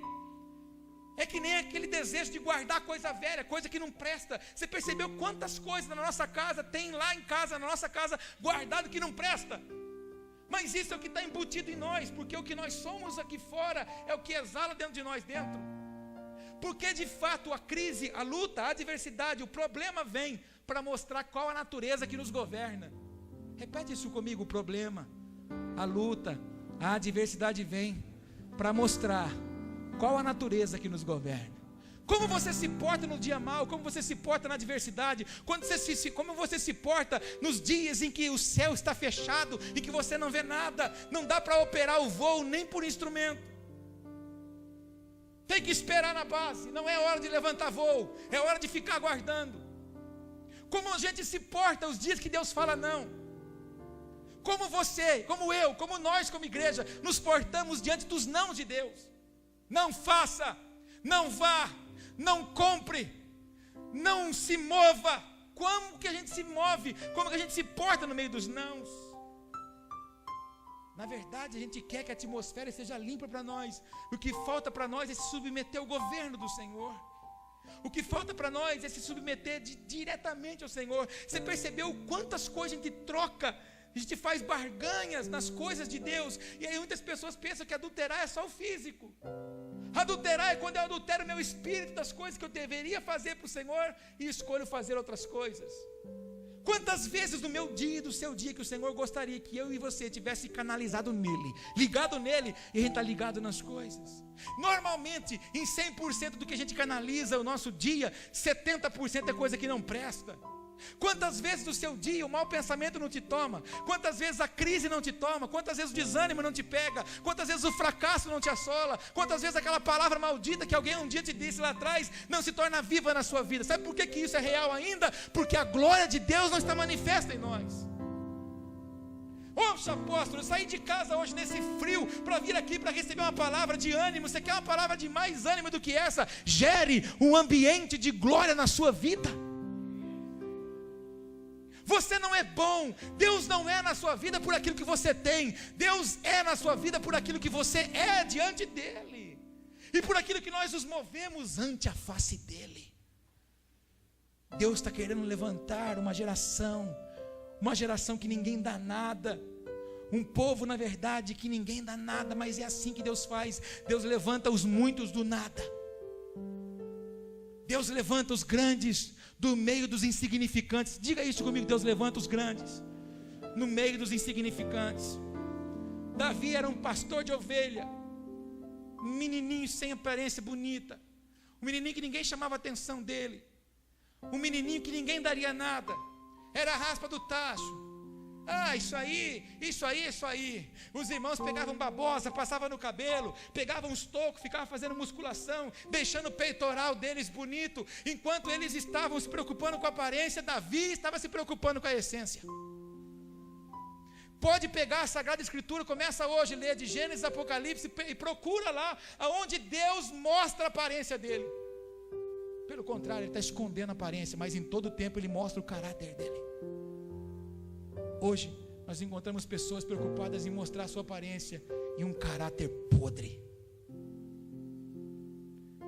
É que nem aquele desejo de guardar coisa velha, coisa que não presta. Você percebeu quantas coisas na nossa casa tem lá em casa, na nossa casa, guardado que não presta? Mas isso é o que está embutido em nós, porque o que nós somos aqui fora é o que exala dentro de nós dentro. Porque de fato a crise, a luta, a adversidade, o problema vem para mostrar qual a natureza que nos governa. Repete isso comigo: o problema, a luta, a adversidade vem para mostrar qual a natureza que nos governa. Como você se porta no dia mau, como você se porta na adversidade, como você se porta nos dias em que o céu está fechado e que você não vê nada, não dá para operar o voo nem por instrumento. Tem que esperar na base, não é hora de levantar voo, é hora de ficar aguardando. Como a gente se porta os dias que Deus fala não. Como você, como eu, como nós como igreja, nos portamos diante dos não de Deus. Não faça, não vá, não compre, não se mova. Como que a gente se move? Como que a gente se porta no meio dos nãos? Na verdade, a gente quer que a atmosfera seja limpa para nós. O que falta para nós é se submeter ao governo do Senhor. O que falta para nós é se submeter diretamente ao Senhor. Você percebeu quantas coisas a gente troca? A gente faz barganhas nas coisas de Deus. E aí muitas pessoas pensam que adulterar é só o físico. Adulterar é quando eu adultero o meu espírito das coisas que eu deveria fazer para o Senhor e escolho fazer outras coisas. Quantas vezes no meu dia e do seu dia que o Senhor gostaria que eu e você tivesse canalizado nele, ligado nele, e a gente está ligado nas coisas. Normalmente, em 100% do que a gente canaliza o nosso dia, 70% é coisa que não presta. Quantas vezes no seu dia o mau pensamento não te toma? Quantas vezes a crise não te toma? Quantas vezes o desânimo não te pega? Quantas vezes o fracasso não te assola? Quantas vezes aquela palavra maldita que alguém um dia te disse lá atrás não se torna viva na sua vida? Sabe por que isso é real ainda? Porque a glória de Deus não está manifesta em nós. Poxa, apóstolo, eu saí de casa hoje nesse frio para vir aqui para receber uma palavra de ânimo. Você quer uma palavra de mais ânimo do que essa? Gere um ambiente de glória na sua vida. Você não é bom, Deus não é na sua vida por aquilo que você tem, Deus é na sua vida por aquilo que você é diante dEle, e por aquilo que nós nos movemos ante a face dEle. Deus está querendo levantar uma geração que ninguém dá nada, um povo na verdade que ninguém dá nada, mas é assim que Deus faz. Deus levanta os muitos do nada, Deus levanta os grandes do meio dos insignificantes. Diga isso comigo: Deus levanta os grandes no meio dos insignificantes. Davi era um pastor de ovelha, um menininho sem aparência bonita, um menininho que ninguém chamava a atenção dele, um menininho que ninguém daria nada, era a raspa do tacho. Isso aí. Os irmãos pegavam babosa, passavam no cabelo, pegavam os tocos, ficavam fazendo musculação, deixando o peitoral deles bonito. Enquanto eles estavam se preocupando com a aparência, Davi estava se preocupando com a essência. pode pegar a Sagrada Escritura, começa hoje a ler de Gênesis, Apocalipse, e procura lá, aonde Deus mostra a aparência dele. Pelo contrário, ele está escondendo a aparência, mas em todo tempo ele mostra o caráter dele. Hoje, nós encontramos pessoas preocupadas em mostrar a sua aparência e um caráter podre.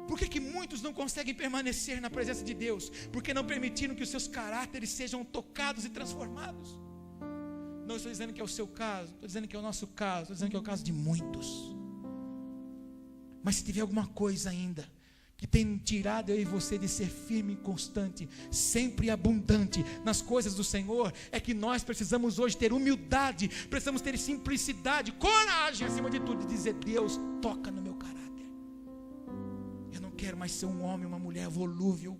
Por que muitos não conseguem permanecer na presença de Deus? Porque não permitiram que os seus caráteres sejam tocados e transformados. Não estou dizendo que é o seu caso, estou dizendo que é o nosso caso, estou dizendo que é o caso de muitos. Mas se tiver alguma coisa ainda que tem tirado eu e você de ser firme e constante, sempre abundante nas coisas do Senhor, é que nós precisamos hoje ter humildade, precisamos ter simplicidade, coragem acima de tudo, de dizer: Deus, toca no meu caráter. Eu não quero mais ser um homem, uma mulher volúvel,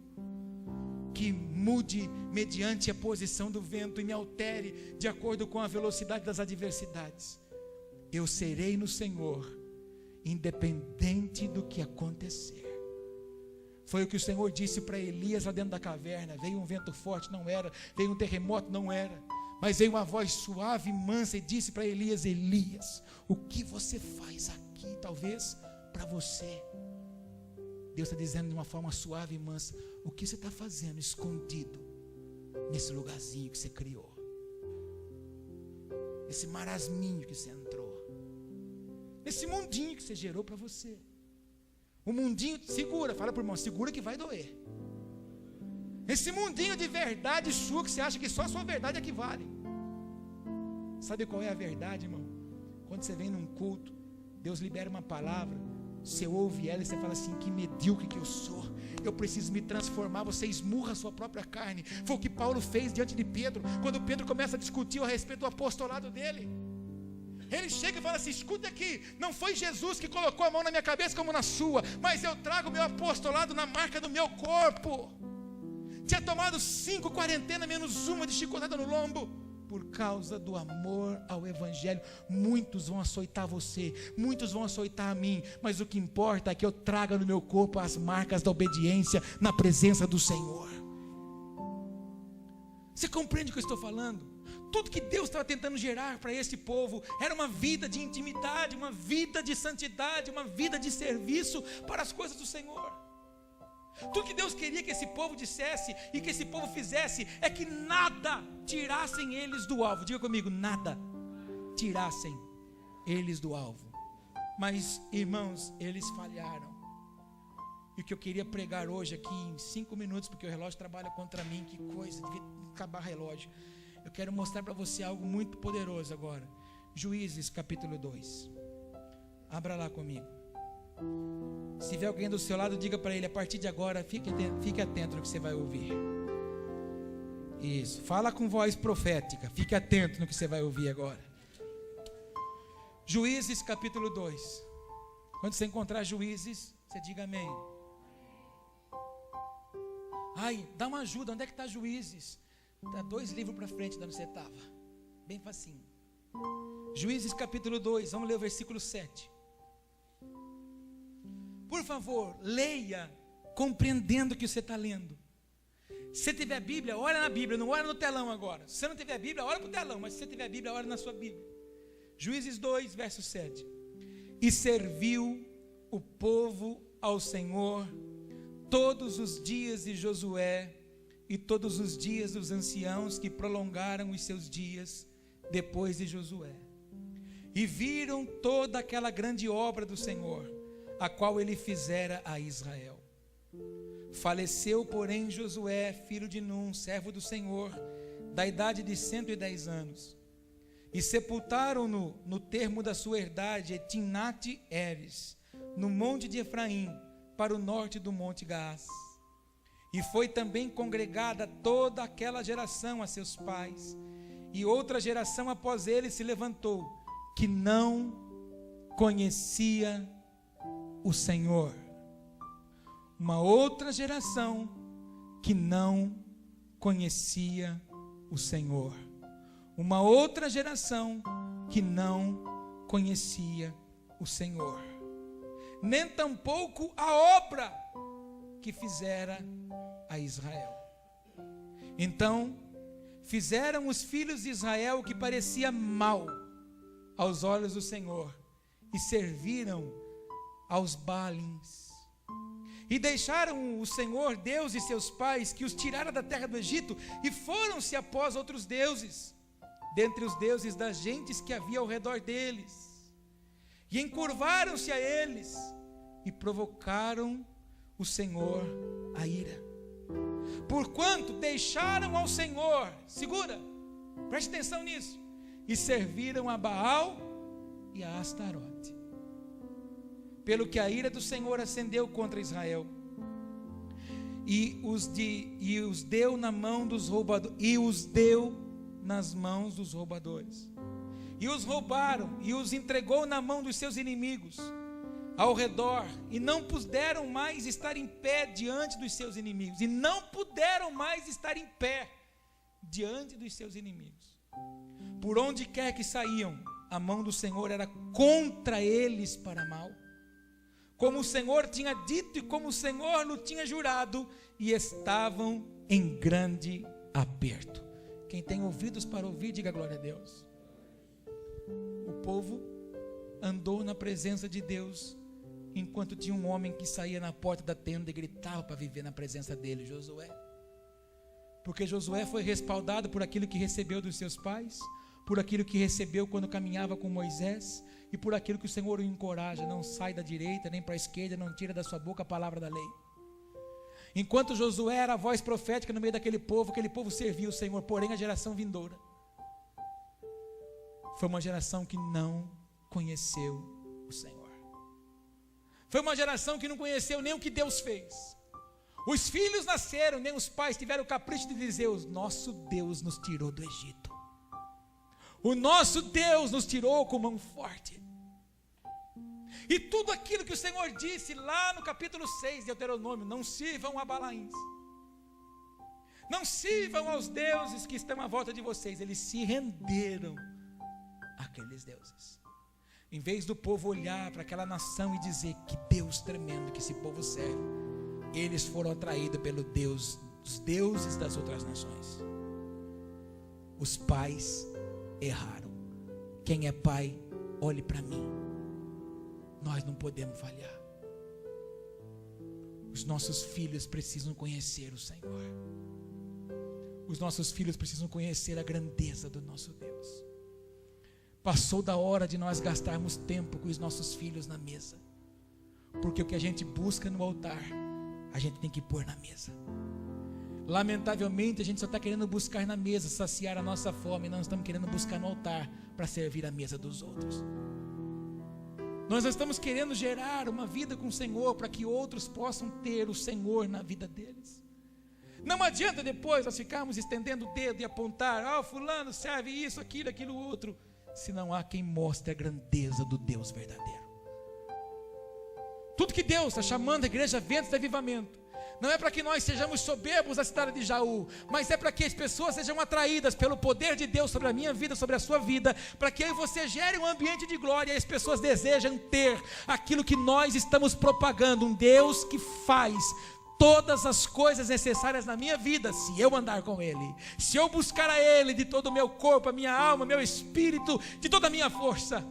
que mude mediante a posição do vento e me altere de acordo com a velocidade das adversidades. Eu serei no Senhor, independente do que acontecer. Foi o que o Senhor disse para Elias lá dentro da caverna. Veio um vento forte, não era. Veio um terremoto, não era. Mas veio uma voz suave e mansa e disse para Elias: Elias, o que você faz aqui? Talvez para você. Deus está dizendo de uma forma suave e mansa: o que você está fazendo escondido nesse lugarzinho que você criou? Esse marasminho que você entrou, nesse mundinho que você gerou para você. O mundinho, segura, fala para o irmão, segura que vai doer. Esse mundinho de verdade sua, que você acha que só a sua verdade é que vale. Sabe qual é a verdade, irmão? Quando você vem num culto, Deus libera uma palavra, você ouve ela e você fala assim: que medíocre que eu sou, eu preciso me transformar. Você esmurra a sua própria carne. Foi o que Paulo fez diante de Pedro, quando Pedro começa a discutir a respeito do apostolado dele. Ele chega e fala assim: escuta aqui, não foi Jesus que colocou a mão na minha cabeça como na sua, mas eu trago o meu apostolado na marca do meu corpo. Tinha tomado 5 quarentenas menos uma de chicotada no lombo. Por causa do amor ao Evangelho, muitos vão açoitar você, muitos vão açoitar a mim, mas o que importa é que eu traga no meu corpo as marcas da obediência na presença do Senhor. Você compreende o que eu estou falando? Tudo que Deus estava tentando gerar para esse povo era uma vida de intimidade, uma vida de santidade, uma vida de serviço para as coisas do Senhor. Tudo que Deus queria que esse povo dissesse e que esse povo fizesse é que nada tirassem eles do alvo. Diga comigo: nada tirassem eles do alvo. Mas, irmãos, eles falharam. E o que eu queria pregar hoje aqui em 5 minutos, porque o relógio trabalha contra mim, que coisa, devia acabar o relógio. Eu quero mostrar para você algo muito poderoso agora. Juízes capítulo 2. Abra lá comigo. Se tiver alguém do seu lado, diga para ele: a partir de agora, fique atento no que você vai ouvir. Isso, fala com voz profética. Fique atento no que você vai ouvir agora. Juízes capítulo 2. Quando você encontrar Juízes, você diga amém. Ai, dá uma ajuda, onde é que está Juízes? Está 2 livros para frente de onde você estava. Bem facinho. Juízes capítulo 2, vamos ler o versículo 7. Por favor, leia compreendendo o que você está lendo. Se você tiver a Bíblia, olha na Bíblia, não olha no telão agora. Se você não tiver a Bíblia, olha para o telão, mas se você tiver a Bíblia, olha na sua Bíblia. Juízes 2, verso 7. E serviu o povo ao Senhor todos os dias de Josué e todos os dias dos anciãos que prolongaram os seus dias depois de Josué. E viram toda aquela grande obra do Senhor, a qual ele fizera a Israel. Faleceu, porém, Josué, filho de Num, servo do Senhor, da idade de 110 anos. E sepultaram-no no termo da sua herdade, Timnate-Heres, no monte de Efraim, para o norte do monte Gaás. E foi também congregada toda aquela geração a seus pais, e outra geração após ele se levantou, que não conhecia o Senhor. Uma outra geração que não conhecia o Senhor. Uma outra geração que não conhecia o Senhor. Nem tampouco a obra que fizera a Israel. Então fizeram os filhos de Israel o que parecia mal aos olhos do Senhor, e serviram aos Baalins. E deixaram o Senhor, Deus de seus pais, que os tirara da terra do Egito, e foram-se após outros deuses, dentre os deuses das gentes que havia ao redor deles. E encurvaram-se a eles, e provocaram o Senhor a ira. Porquanto deixaram ao Senhor, segura, preste atenção nisso, e serviram a Baal e a Astarote. Pelo que a ira do Senhor acendeu contra Israel, e os deu na mão dos roubadores, e os deu nas mãos dos roubadores, e os roubaram, e os entregou na mão dos seus inimigos ao redor, e não puderam mais estar em pé diante dos seus inimigos, e não puderam mais estar em pé diante dos seus inimigos. Por onde quer que saíam, a mão do Senhor era contra eles para mal, como o Senhor tinha dito e como o Senhor lhe tinha jurado, e estavam em grande aperto. Quem tem ouvidos para ouvir, diga glória a Deus. O povo andou na presença de Deus, enquanto tinha um homem que saía na porta da tenda e gritava para viver na presença dele, Josué. Porque Josué foi respaldado por aquilo que recebeu dos seus pais, por aquilo que recebeu quando caminhava com Moisés, e por aquilo que o Senhor o encoraja: não sai da direita nem para a esquerda, não tira da sua boca a palavra da lei. Enquanto Josué era a voz profética no meio daquele povo, aquele povo servia o Senhor. Porém a geração vindoura foi uma geração que não conheceu o Senhor, foi uma geração que não conheceu nem o que Deus fez. Os filhos nasceram, nem os pais tiveram o capricho de dizer: o nosso Deus nos tirou do Egito, o nosso Deus nos tirou com mão forte. E tudo aquilo que o Senhor disse lá no capítulo 6 de Deuteronômio: não sirvam a Balaíns, não sirvam aos deuses que estão à volta de vocês. Eles se renderam àqueles deuses, em vez do povo olhar para aquela nação e dizer: que Deus tremendo que esse povo serve. Eles foram atraídos pelo Deus, os deuses das outras nações. Os pais erraram. Quem é pai, olhe para mim. Nós não podemos falhar. Os nossos filhos precisam conhecer o Senhor. Os nossos filhos precisam conhecer a grandeza do nosso Deus. Passou da hora de nós gastarmos tempo com os nossos filhos na mesa, porque o que a gente busca no altar, a gente tem que pôr na mesa. Lamentavelmente a gente só está querendo buscar na mesa, saciar a nossa fome. Não estamos querendo buscar no altar para servir a mesa dos outros. Nós não estamos querendo gerar uma vida com o Senhor para que outros possam ter o Senhor na vida deles. Não adianta depois nós ficarmos estendendo o dedo e apontar: fulano serve isso, aquilo outro, se não há quem mostre a grandeza do Deus verdadeiro. Tudo que Deus está chamando a igreja Ventos de Avivamento não é para que nós sejamos soberbos da cidade de Jaú, mas é para que as pessoas sejam atraídas pelo poder de Deus sobre a minha vida, sobre a sua vida, para que eu e você gere um ambiente de glória, e as pessoas desejam ter aquilo que nós estamos propagando: um Deus que faz todas as coisas necessárias na minha vida, se eu andar com Ele, se eu buscar a Ele de todo o meu corpo, a minha alma, meu espírito, de toda a minha força.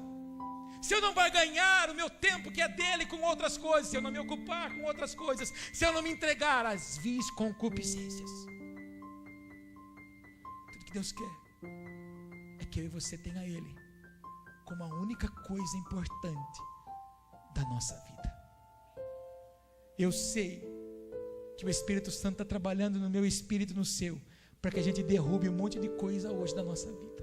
Se eu não barganhar o meu tempo que é dele com outras coisas, se eu não me ocupar com outras coisas, se eu não me entregar às vis concupiscências. Tudo que Deus quer é que eu e você tenha Ele como a única coisa importante da nossa vida. Eu sei que o Espírito Santo está trabalhando no meu espírito e no seu, para que a gente derrube um monte de coisa hoje da nossa vida.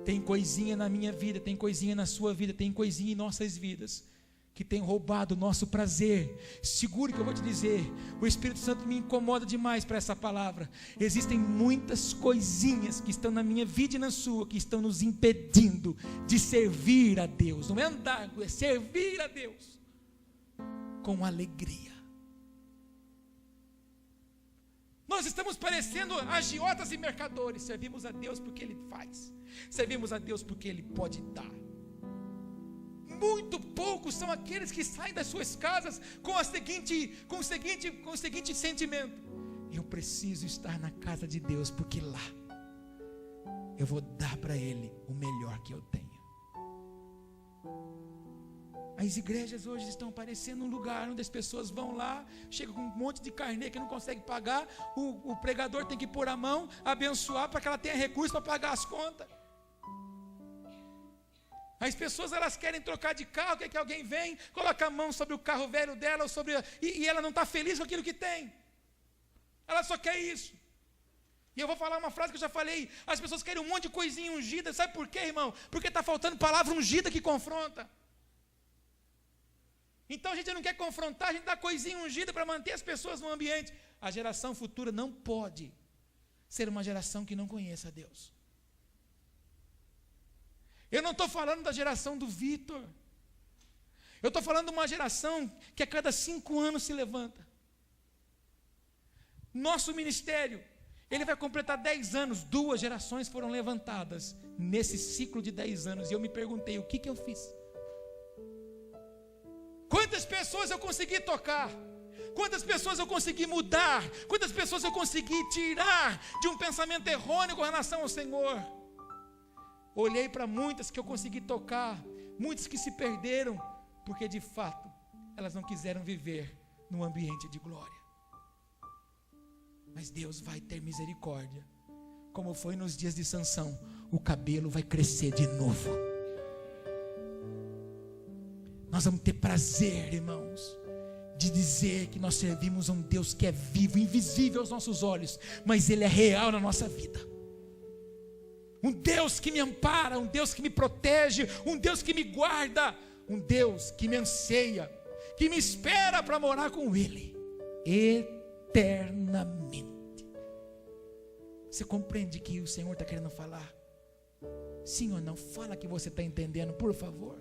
Tem coisinha na minha vida, tem coisinha na sua vida, tem coisinha em nossas vidas que tem roubado o nosso prazer. Segure que eu vou te dizer, o Espírito Santo me incomoda demais para essa palavra. Existem muitas coisinhas que estão na minha vida e na sua, que estão nos impedindo de servir a Deus. Não é andar, é servir a Deus com alegria. Nós estamos parecendo agiotas e mercadores. Servimos a Deus porque Ele faz, servimos a Deus porque Ele pode dar. Muito poucos são aqueles que saem das suas casas com o seguinte sentimento: Eu preciso estar na casa de Deus, porque lá eu vou dar para Ele o melhor que eu tenho. As igrejas hoje estão aparecendo um lugar onde as pessoas vão lá, chegam com um monte de carnê que não consegue pagar, o pregador tem que pôr a mão, abençoar para que ela tenha recurso para pagar as contas. As pessoas, elas querem trocar de carro, quer que alguém venha, coloca a mão sobre o carro velho dela, e ela não está feliz com aquilo que tem. Ela só quer isso. E eu vou falar uma frase que eu já falei: as pessoas querem um monte de coisinha ungida. Sabe por quê, irmão? Porque está faltando palavra ungida que confronta. Então a gente não quer confrontar, a gente dá coisinha ungida para manter as pessoas no ambiente. A geração futura não pode ser uma geração que não conheça a Deus. Eu não estou falando da geração do Vitor. Eu estou falando de uma geração que a cada 5 anos se levanta. Nosso ministério, ele vai completar 10 anos. 2 gerações foram levantadas nesse ciclo de 10 anos. E eu me perguntei, o que eu fiz? Quantas pessoas eu consegui tocar? Quantas pessoas eu consegui mudar? Quantas pessoas eu consegui tirar de um pensamento errôneo com relação ao Senhor? Olhei para muitas que eu consegui tocar, muitas que se perderam, porque de fato elas não quiseram viver num ambiente de glória. Mas Deus vai ter misericórdia, como foi nos dias de Sansão. O cabelo vai crescer de novo. Nós vamos ter prazer, irmãos, de dizer que nós servimos a um Deus que é vivo, invisível aos nossos olhos, mas Ele é real na nossa vida. Um Deus que me ampara, um Deus que me protege, um Deus que me guarda, um Deus que me anseia, que me espera para morar com Ele eternamente. Você compreende que o Senhor está querendo falar? Sim ou não? Fala que você está entendendo, por favor.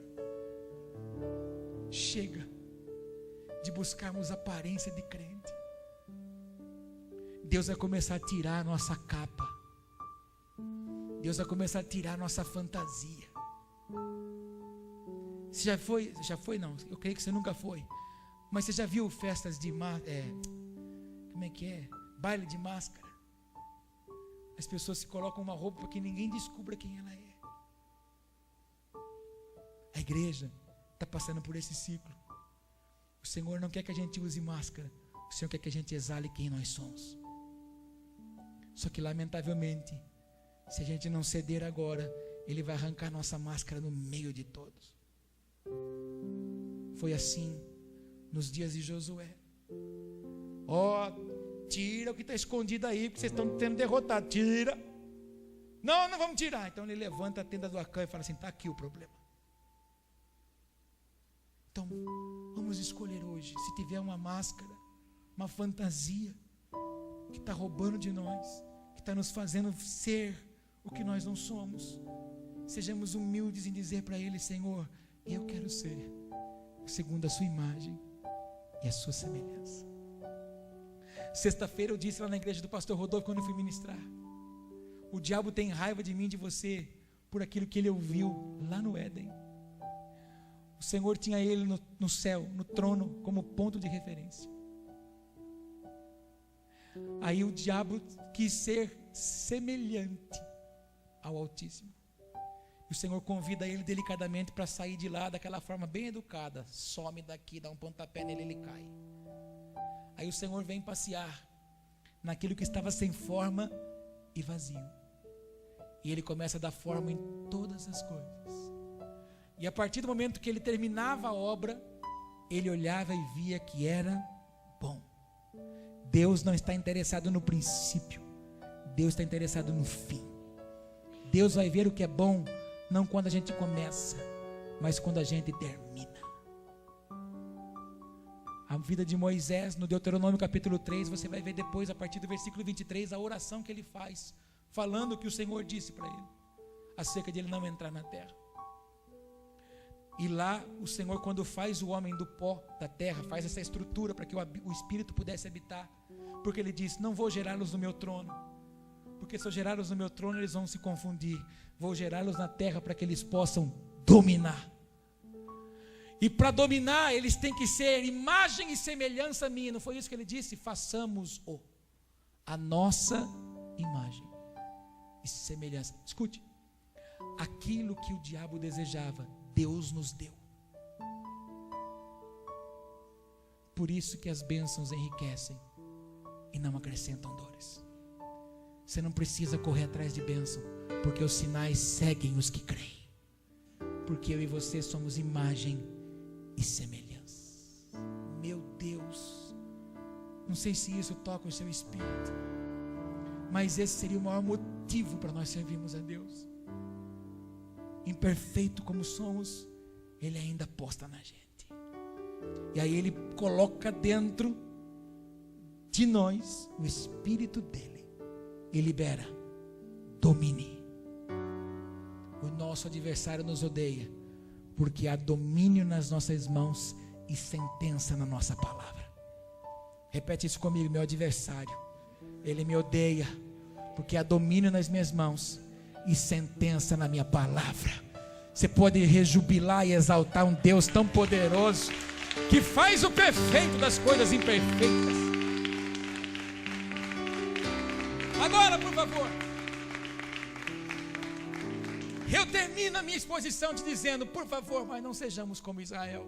Chega de buscarmos aparência de crente. Deus vai começar a tirar a nossa capa. Deus vai começar a tirar a nossa fantasia. Você já foi? Já foi não, eu creio que você nunca foi. Mas você já viu festas de como é que é? Baile de máscara. As pessoas se colocam uma roupa para que ninguém descubra quem ela é. A igreja está passando por esse ciclo. O Senhor não quer que a gente use máscara. O Senhor quer que a gente exale quem nós somos. Só que lamentavelmente, se a gente não ceder agora, Ele vai arrancar nossa máscara no meio de todos. Foi assim nos dias de Josué. Tira o que está escondido aí, porque vocês estão sendo derrotados. Tira. Não vamos tirar. Então ele levanta a tenda do Acã e fala assim: está aqui o problema. Então, vamos escolher hoje. Se tiver uma máscara, uma fantasia que está roubando de nós, que está nos fazendo ser o que nós não somos, sejamos humildes em dizer para Ele: Senhor, eu quero ser segundo a sua imagem e a sua semelhança. Sexta-feira eu disse lá na igreja do pastor Rodolfo, quando eu fui ministrar: o diabo tem raiva de mim, de você, por aquilo que ele ouviu lá no Éden. O Senhor tinha ele no céu, no trono, como ponto de referência. Aí o diabo quis ser semelhante ao Altíssimo. E o Senhor convida ele delicadamente para sair de lá daquela forma bem educada. Some daqui, dá um pontapé nele, ele cai. Aí o Senhor vem passear naquilo que estava sem forma e vazio. E Ele começa a dar forma em todas as coisas. E a partir do momento que Ele terminava a obra, Ele olhava e via que era bom. Deus não está interessado no princípio, Deus está interessado no fim. Deus vai ver o que é bom, não quando a gente começa, mas quando a gente termina. A vida de Moisés, no Deuteronômio capítulo 3, você vai ver depois, a partir do versículo 23, a oração que ele faz, falando o que o Senhor disse para ele, acerca de ele não entrar na terra. E lá, o Senhor, quando faz o homem do pó da terra, faz essa estrutura para que o Espírito pudesse habitar, porque ele diz: não vou gerá-los no meu trono, porque se eu gerá-los no meu trono, eles vão se confundir. Vou gerá-los na terra para que eles possam dominar. E para dominar, eles têm que ser imagem e semelhança minha. Não foi isso que ele disse? Façamos-o a nossa imagem e semelhança. Escute, aquilo que o diabo desejava, Deus nos deu. Por isso que as bênçãos enriquecem e não acrescentam dores. Você não precisa correr atrás de bênção, porque os sinais seguem os que creem. Porque eu e você somos imagem e semelhança. Meu Deus, não sei se isso toca o seu espírito, mas esse seria o maior motivo para nós servirmos a Deus. Imperfeito como somos, Ele ainda aposta na gente. E aí Ele coloca dentro de nós o Espírito dEle e libera: domine. O nosso adversário nos odeia, porque há domínio nas nossas mãos e sentença na nossa palavra. Repete isso comigo: meu adversário, ele me odeia, porque há domínio nas minhas mãos e sentença na minha palavra. Você pode rejubilar e exaltar um Deus tão poderoso, que faz o perfeito das coisas imperfeitas. Agora, por favor, eu termino a minha exposição te dizendo, por favor, mas não sejamos como Israel.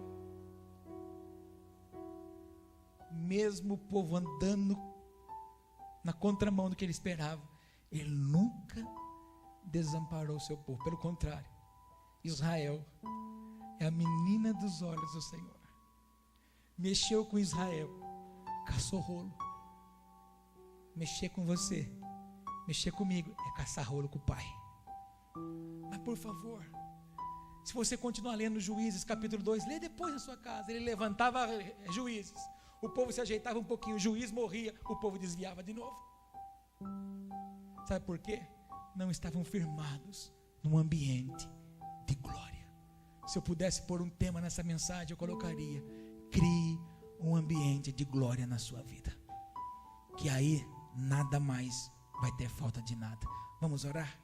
Mesmo o povo andando na contramão do que ele esperava, ele nunca desamparou o seu povo. Pelo contrário, Israel é a menina dos olhos do Senhor. Mexeu com Israel, caçou rolo. Mexer com você, mexer comigo, é caçar rolo com o Pai. Mas por favor, se você continuar lendo Juízes capítulo 2, lê depois na sua casa. Ele levantava juízes, o povo se ajeitava um pouquinho, o juiz morria, o povo desviava de novo. Sabe por quê? Não estavam firmados num ambiente de glória. Se eu pudesse pôr um tema nessa mensagem, eu colocaria: crie um ambiente de glória na sua vida, que aí nada mais vai ter falta de nada. Vamos orar?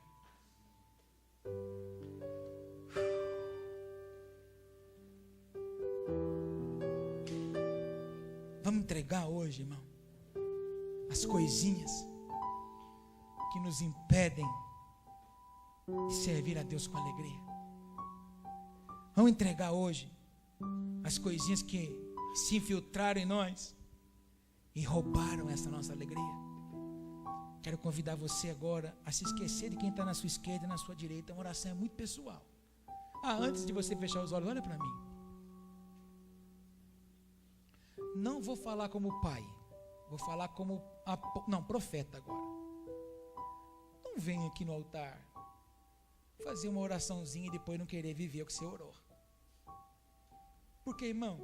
Vamos entregar hoje, irmão, as coisinhas que nos impedem de servir a Deus com alegria. Vamos entregar hoje as coisinhas que se infiltraram em nós e roubaram essa nossa alegria. Quero convidar você agora a se esquecer de quem está na sua esquerda e na sua direita. Uma oração é muito pessoal. Antes de você fechar os olhos, olha para mim. Não vou falar como pai, vou falar como profeta agora. Não venha aqui no altar fazer uma oraçãozinha e depois não querer viver o que você orou. Porque, irmão,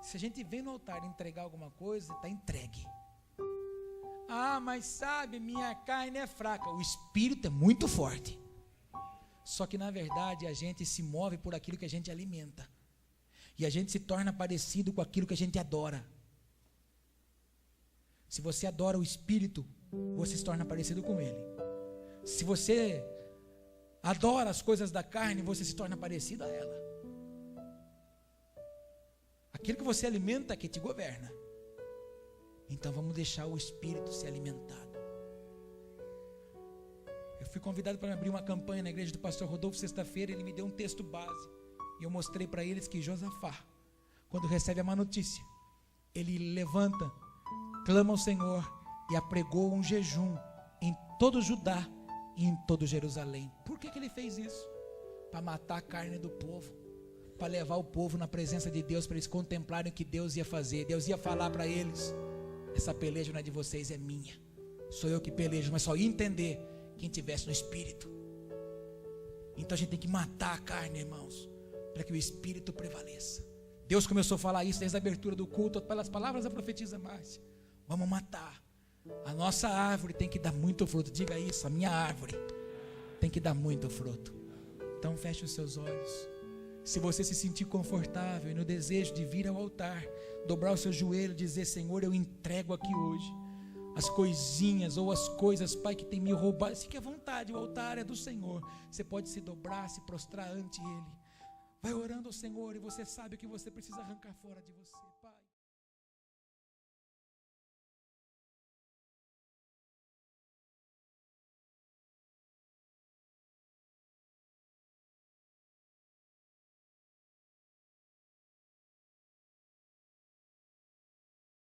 se a gente vem no altar entregar alguma coisa, está entregue. Mas sabe, minha carne é fraca. O espírito é muito forte. Só que na verdade a gente se move por aquilo que a gente alimenta. E a gente se torna parecido com aquilo que a gente adora. Se você adora o espírito, você se torna parecido com ele. Se você adora as coisas da carne, você se torna parecido a ela. Aquilo que você alimenta é que te governa. Então vamos deixar o espírito ser alimentado. Eu fui convidado para abrir uma campanha na igreja do pastor Rodolfo sexta-feira. Ele me deu um texto base e eu mostrei para eles que Josafá, quando recebe a má notícia, ele levanta, clama ao Senhor e apregou um jejum em todo Judá e em todo Jerusalém. Por que ele fez isso? Para matar a carne do povo, para levar o povo na presença de Deus, para eles contemplarem o que Deus ia fazer. Deus ia falar para eles: essa peleja não é de vocês, é minha. Sou eu que pelejo, mas só ia entender quem estivesse no espírito. Então a gente tem que matar a carne, irmãos, para que o espírito prevaleça. Deus começou a falar isso desde a abertura do culto, pelas palavras da profetisa Márcia. Vamos matar. A nossa árvore tem que dar muito fruto. Diga isso: a minha árvore tem que dar muito fruto. Então feche os seus olhos. Se você se sentir confortável e no desejo de vir ao altar, dobrar o seu joelho e dizer: Senhor, eu entrego aqui hoje as coisinhas ou as coisas, Pai, que tem me roubado. Fique à vontade, o altar é do Senhor. Você pode se dobrar, se prostrar ante Ele. Vai orando ao Senhor e você sabe o que você precisa arrancar fora de você.